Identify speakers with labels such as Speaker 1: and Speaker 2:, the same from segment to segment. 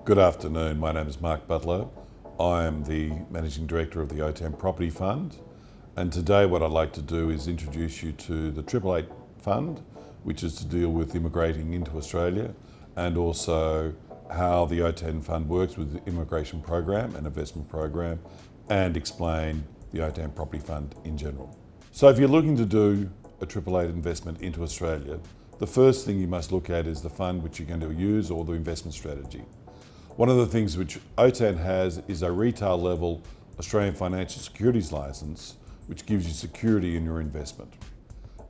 Speaker 1: Good afternoon, my name is Mark Butler. I am the Managing Director of the Otan Property Fund, and today what I'd like to do is introduce you to the 888 Fund, which is to deal with immigrating into Australia, and also how the Otan Fund works with the immigration program and investment program, and explain the Otan Property Fund in general. So if you're looking to do a 888 investment into Australia, the first thing you must look at is the fund which you're going to use or the investment strategy. One of the things which Otan has is a retail level Australian Financial Securities Licence, which gives you security in your investment.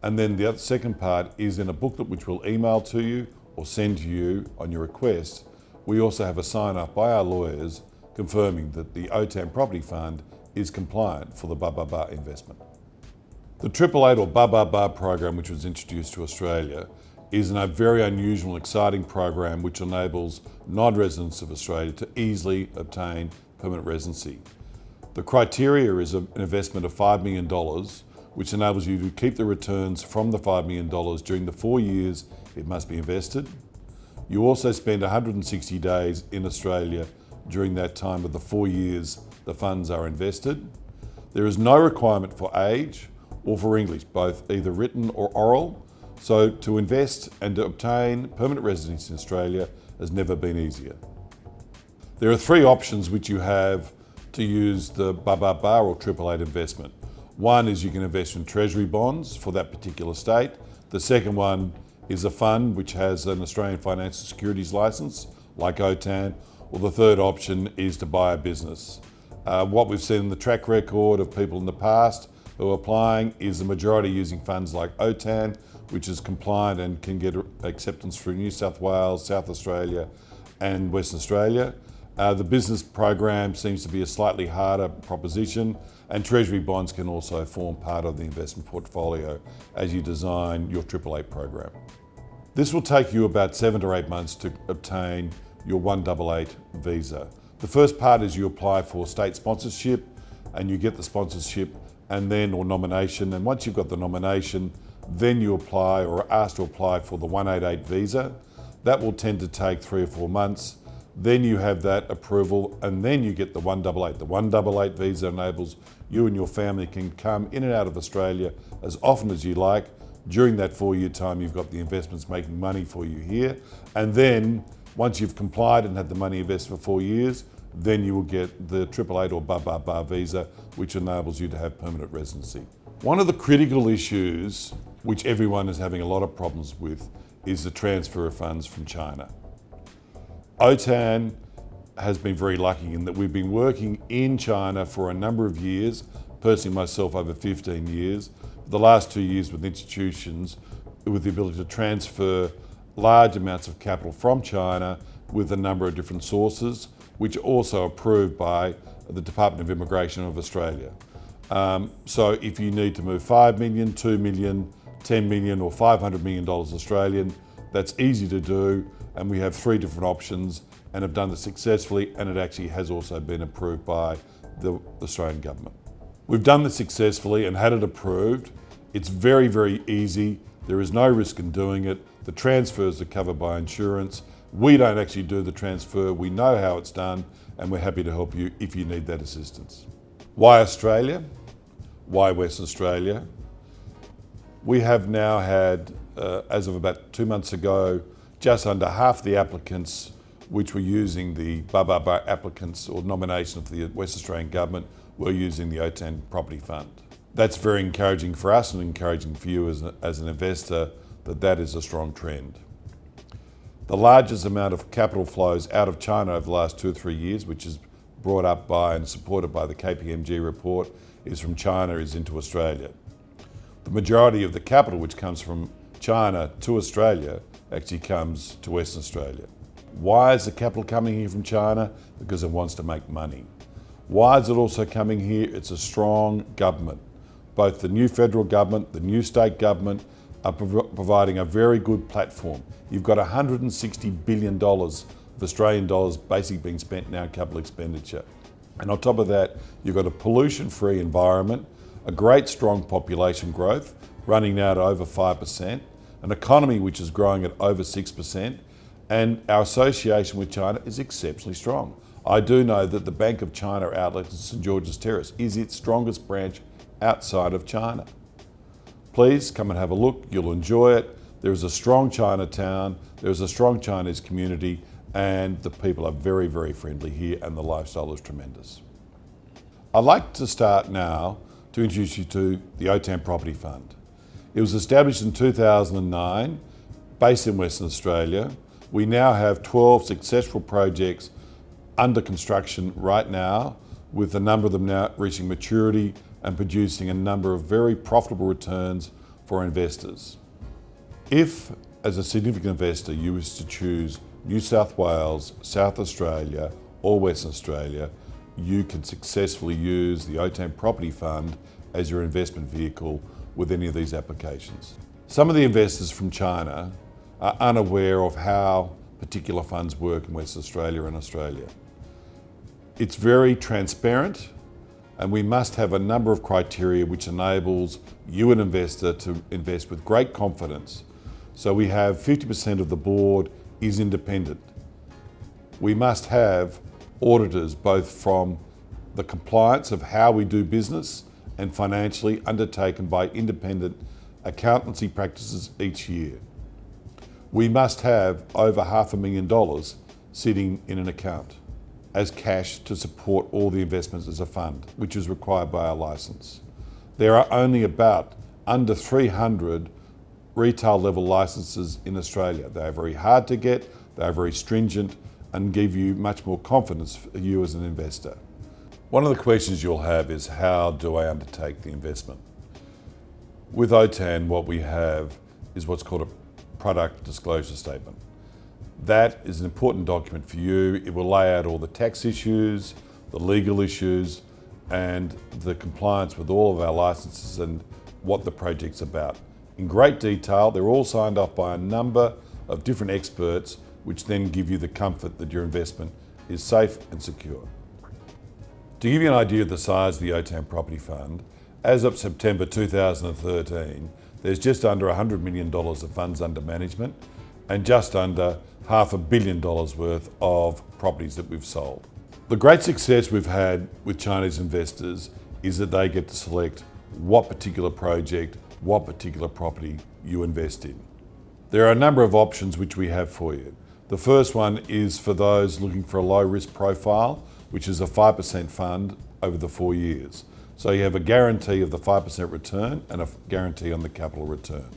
Speaker 1: And then the second part is in a booklet which we'll email to you or send to you on your request. We also have a sign off by our lawyers confirming that the Otan Property Fund is compliant for the BA investment. The 888 or BA program, which was introduced to Australia, is a very unusual and exciting program which enables non-residents of Australia to easily obtain permanent residency. The criteria is an investment of $5 million, which enables you to keep the returns from the $5 million during the 4 years it must be invested. You also spend 160 days in Australia during that time of the 4 years the funds are invested. There is no requirement for age or for English, both either written or oral. So to invest and to obtain permanent residence in Australia has never been easier. There are three options which you have to use the BA or 888 investment. One is you can invest in treasury bonds for that particular state. The second one is a fund which has an Australian Financial Securities Licence, like Otan, or the third option is to buy a business. What we've seen in the track record of people in the past who are applying is the majority using funds like Otan, which is compliant and can get acceptance through New South Wales, South Australia and Western Australia. The business program seems to be a slightly harder proposition, and treasury bonds can also form part of the investment portfolio as you design your 888 program. This will take you about 7 to 8 months to obtain your 188 visa. The first part is you apply for state sponsorship and you get the sponsorship or nomination, and once you've got the nomination, then you apply or are asked to apply for the 188 visa. That will tend to take 3 or 4 months. Then you have that approval and then you get the 188. The 188 visa enables you and your family can come in and out of Australia as often as you like. During that 4-year time, you've got the investments making money for you here. And then once you've complied and had the money invested for 4 years, then you will get the 888 or BA visa, which enables you to have permanent residency. One of the critical issues which everyone is having a lot of problems with is the transfer of funds from China. Otan has been very lucky in that we've been working in China for a number of years, personally myself over 15 years, the last 2 years with institutions with the ability to transfer large amounts of capital from China with a number of different sources, which are also approved by the Department of Immigration of Australia. So if you need to move 5 million, 2 million, 10 million or $500 million Australian, that's easy to do, and we have 3 different options and have done this successfully, and it actually has also been approved by the Australian government. We've done this successfully and had it approved. It's very, very easy. There is no risk in doing it. The transfers are covered by insurance. We don't actually do the transfer. We know how it's done, and we're happy to help you if you need that assistance. Why Australia? Why Western Australia? We have now had, as of about 2 months ago, just under half the applicants which were using the BA applicants or nomination of the West Australian Government were using the Otan Property Fund. That's very encouraging for us and encouraging for you as an investor that is a strong trend. The largest amount of capital flows out of China over the last 2 or 3 years, which is brought up by and supported by the KPMG report, is from China is into Australia. The majority of the capital which comes from China to Australia actually comes to Western Australia. Why is the capital coming here from China? Because it wants to make money. Why is it also coming here? It's a strong government. Both the new federal government, the new state government are providing a very good platform. You've got $160 billion of Australian dollars basically being spent now in capital expenditure. And on top of that, you've got a pollution-free environment, a great strong population growth, running now to over 5%, an economy which is growing at over 6%, And our association with China is exceptionally strong. I do know that the Bank of China outlet at St George's Terrace is its strongest branch outside of China. Please come and have a look, you'll enjoy it. There is a strong Chinatown, there is a strong Chinese community, and the people are very, very friendly here and the lifestyle is tremendous. I'd like to start now to introduce you to the Otan Property Fund. It was established in 2009, based in Western Australia. We now have 12 successful projects under construction right now, with a number of them now reaching maturity and producing a number of very profitable returns for investors. If, as a significant investor, you wish to choose New South Wales, South Australia or Western Australia, you can successfully use the Otan Property Fund as your investment vehicle with any of these applications. Some of the investors from China are unaware of how particular funds work in Western Australia and Australia. It's very transparent, and we must have a number of criteria which enables you, an investor, to invest with great confidence. So we have 50% of the board is independent. We must have auditors both from the compliance of how we do business and financially undertaken by independent accountancy practices each year. We must have over $500,000 sitting in an account as cash to support all the investments as a fund, which is required by our licence. There are only about under 300 retail level licences in Australia. They are very hard to get, they are very stringent and give you much more confidence for you as an investor. One of the questions you'll have is, how do I undertake the investment? With Otan, what we have is what's called a product disclosure statement. That is an important document for you. It will lay out all the tax issues, the legal issues, and the compliance with all of our licenses and what the project's about. In great detail, they're all signed off by a number of different experts, which then give you the comfort that your investment is safe and secure. To give you an idea of the size of the Otan Property Fund, as of September 2013, there's just under $100 million of funds under management and just under $500 million worth of properties that we've sold. The great success we've had with Chinese investors is that they get to select what particular project, what particular property you invest in. There are a number of options which we have for you. The first one is for those looking for a low risk profile, which is a 5% fund over the 4 years. So you have a guarantee of the 5% return and a guarantee on the capital return.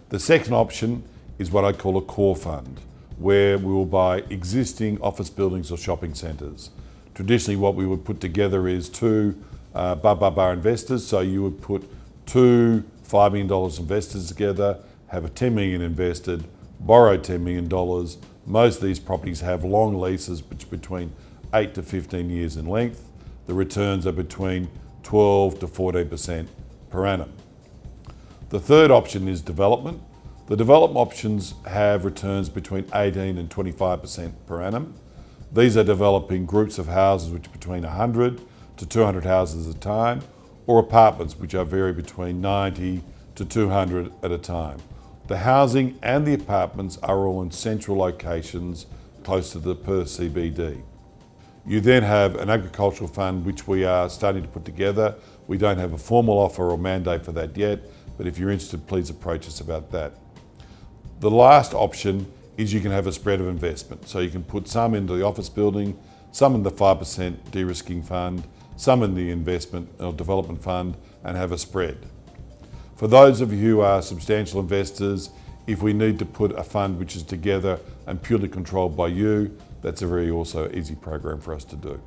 Speaker 1: The second option is what I call a core fund, where we will buy existing office buildings or shopping centres. Traditionally, what we would put together is two bar investors. So you would put two $5 million investors together, have a $10 million invested, borrow $10 million. Most of these properties have long leases, which between 8 to 15 years in length. The returns are between 12 to 14% per annum. The third option is development. The development options have returns between 18 and 25% per annum. These are developing groups of houses which are between 100 to 200 houses at a time, or apartments which are vary between 90 to 200 at a time. The housing and the apartments are all in central locations close to the Perth CBD. You then have an agricultural fund which we are starting to put together. We don't have a formal offer or mandate for that yet, but if you're interested, please approach us about that. The last option is you can have a spread of investment. So you can put some into the office building, some in the 5% de-risking fund, some in the investment or development fund, and have a spread. For those of you who are substantial investors, if we need to put a fund which is together and purely controlled by you, that's a very also easy program for us to do.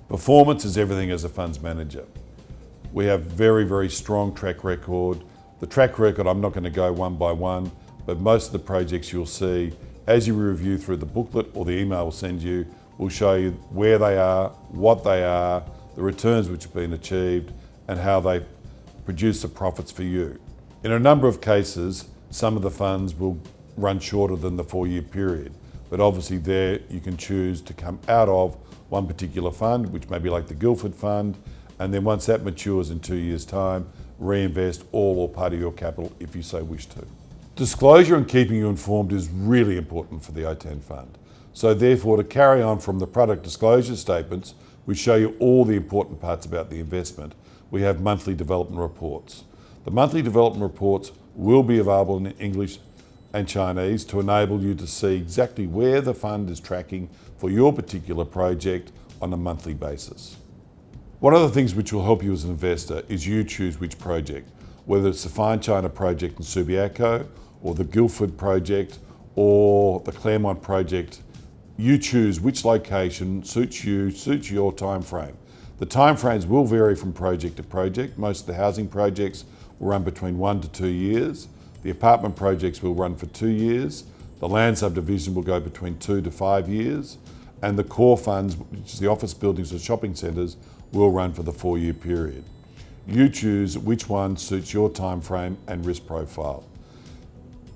Speaker 1: Performance is everything as a funds manager. We have very, very strong track record. The track record, I'm not going to go one by one, but most of the projects you'll see, as you review through the booklet or the email we'll send you, will show you where they are, what they are, the returns which have been achieved, and how they produce the profits for you. In a number of cases, some of the funds will run shorter than the 4-year period, but obviously there you can choose to come out of one particular fund, which may be like the Guildford Fund, and then once that matures in 2 years' time, reinvest all or part of your capital if you so wish to. Disclosure and keeping you informed is really important for the Otan Fund. So therefore, to carry on from the product disclosure statements, which show you all the important parts about the investment, we have monthly development reports. The monthly development reports will be available in English and Chinese to enable you to see exactly where the fund is tracking for your particular project on a monthly basis. One of the things which will help you as an investor is you choose which project, whether it's the Fine China project in Subiaco, or the Guildford project, or the Claremont project. You choose which location suits you, suits your time frame. The time frames will vary from project to project. Most of the housing projects will run between 1 to 2 years. The apartment projects will run for 2 years. The land subdivision will go between 2 to 5 years. And the core funds, which is the office buildings or shopping centres, will run for the 4-year period. You choose which one suits your time frame and risk profile.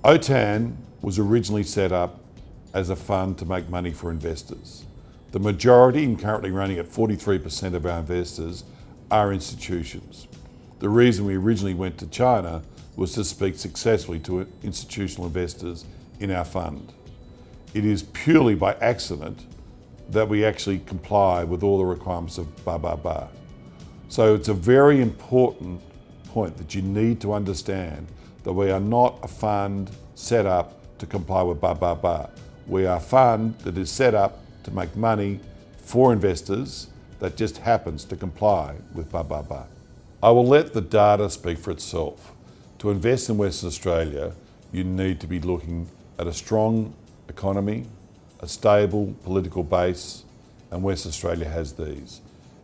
Speaker 1: Otan was originally set up as a fund to make money for investors. The majority, and currently running at 43% of our investors, are institutions. The reason we originally went to China was to speak successfully to institutional investors in our fund. It is purely by accident that we actually comply with all the requirements of ba. So it's a very important point that you need to understand that we are not a fund set up to comply with ba. We are a fund that is set up to make money for investors that just happens to comply with ba. I will let the data speak for itself. To invest in Western Australia, you need to be looking at a strong economy, a stable political base, and Western Australia has these.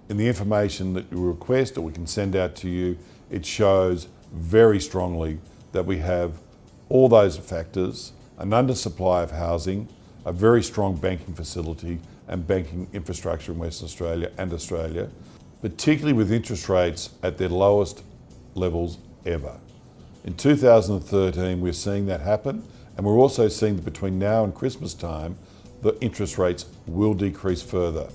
Speaker 1: In the information that you request or we can send out to you, it shows very strongly that we have all those factors, an undersupply of housing, a very strong banking facility and banking infrastructure in Western Australia and Australia, particularly with interest rates at their lowest levels ever. In 2013, we're seeing that happen, and we're also seeing that between now and Christmas time, the interest rates will decrease further.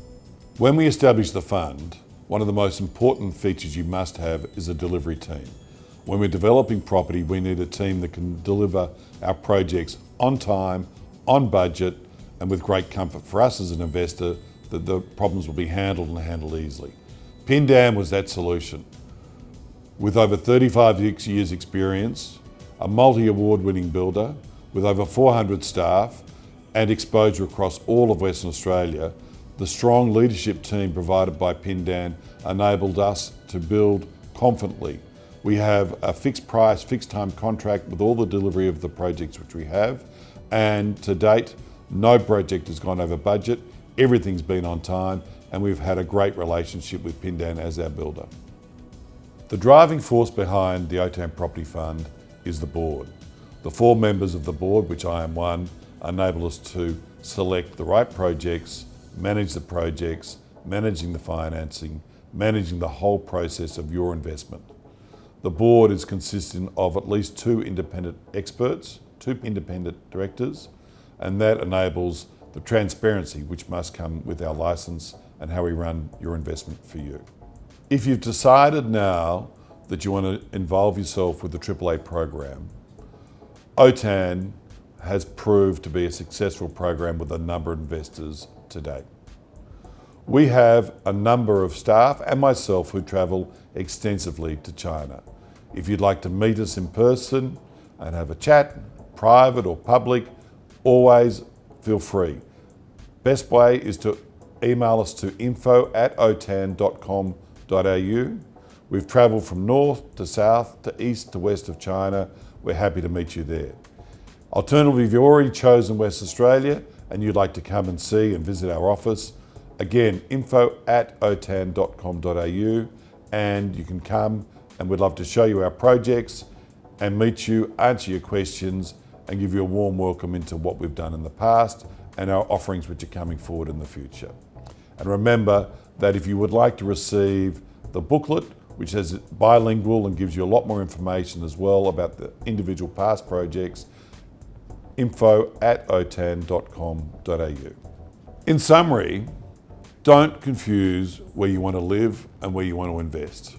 Speaker 1: When we establish the fund, one of the most important features you must have is a delivery team. When we're developing property, we need a team that can deliver our projects on time, on budget, and with great comfort for us as an investor that the problems will be handled and handled easily. Pindam was that solution. With over 35 years experience, a multi-award winning builder, with over 400 staff and exposure across all of Western Australia, the strong leadership team provided by Pindam enabled us to build confidently. We have a fixed price, fixed time contract with all the delivery of the projects which we have, and to date, no project has gone over budget, everything's been on time, and we've had a great relationship with Pindam as our builder. The driving force behind the Otan Property Fund is the board. The 4 members of the board, which I am one, enable us to select the right projects, manage the projects, managing the financing, managing the whole process of your investment. The board is consisting of at least 2 independent experts, 2 independent directors, and that enables the transparency which must come with our license and how we run your investment for you. If you've decided now that you want to involve yourself with the AAA program, Otan has proved to be a successful program with a number of investors to date. We have a number of staff and myself who travel extensively to China. If you'd like to meet us in person and have a chat, private or public, always feel free. Best way is to email us to info@otan.com.au. We've travelled from north to south to east to west of China. We're happy to meet you there. Alternatively, if you've already chosen West Australia and you'd like to come and see and visit our office, again, info@otan.com.au, and you can come and we'd love to show you our projects and meet you, answer your questions and give you a warm welcome into what we've done in the past and our offerings which are coming forward in the future. And remember that if you would like to receive the booklet, which is bilingual and gives you a lot more information as well about the individual past projects, info@otan.com.au. In summary, don't confuse where you want to live and where you want to invest.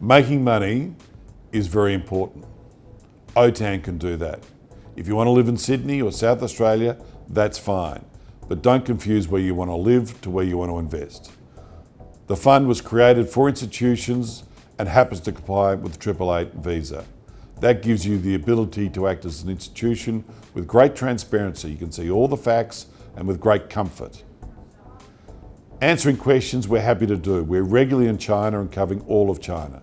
Speaker 1: Making money is very important. Otan can do that. If you want to live in Sydney or South Australia, that's fine. But don't confuse where you want to live to where you want to invest. The fund was created for institutions and happens to comply with the 888 visa. That gives you the ability to act as an institution with great transparency. You can see all the facts and with great comfort. Answering questions, we're happy to do. We're regularly in China and covering all of China.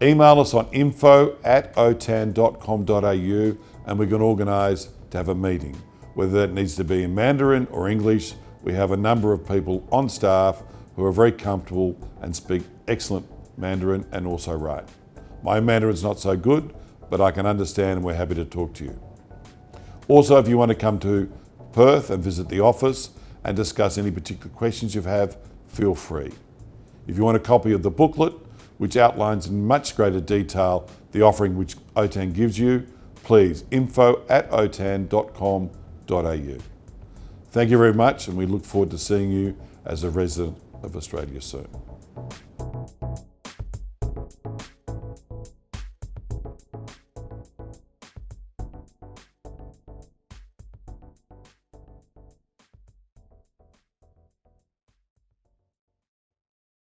Speaker 1: Email us on info@otan.com.au and we can organise to have a meeting. Whether that needs to be in Mandarin or English, we have a number of people on staff who are very comfortable and speak excellent Mandarin and also write. My Mandarin's not so good, but I can understand and we're happy to talk to you. Also, if you want to come to Perth and visit the office and discuss any particular questions you have, feel free. If you want a copy of the booklet, which outlines in much greater detail the offering which Otan gives you, please info@otan.com.au. Thank you very much and we look forward to seeing you as a resident of Australia soon.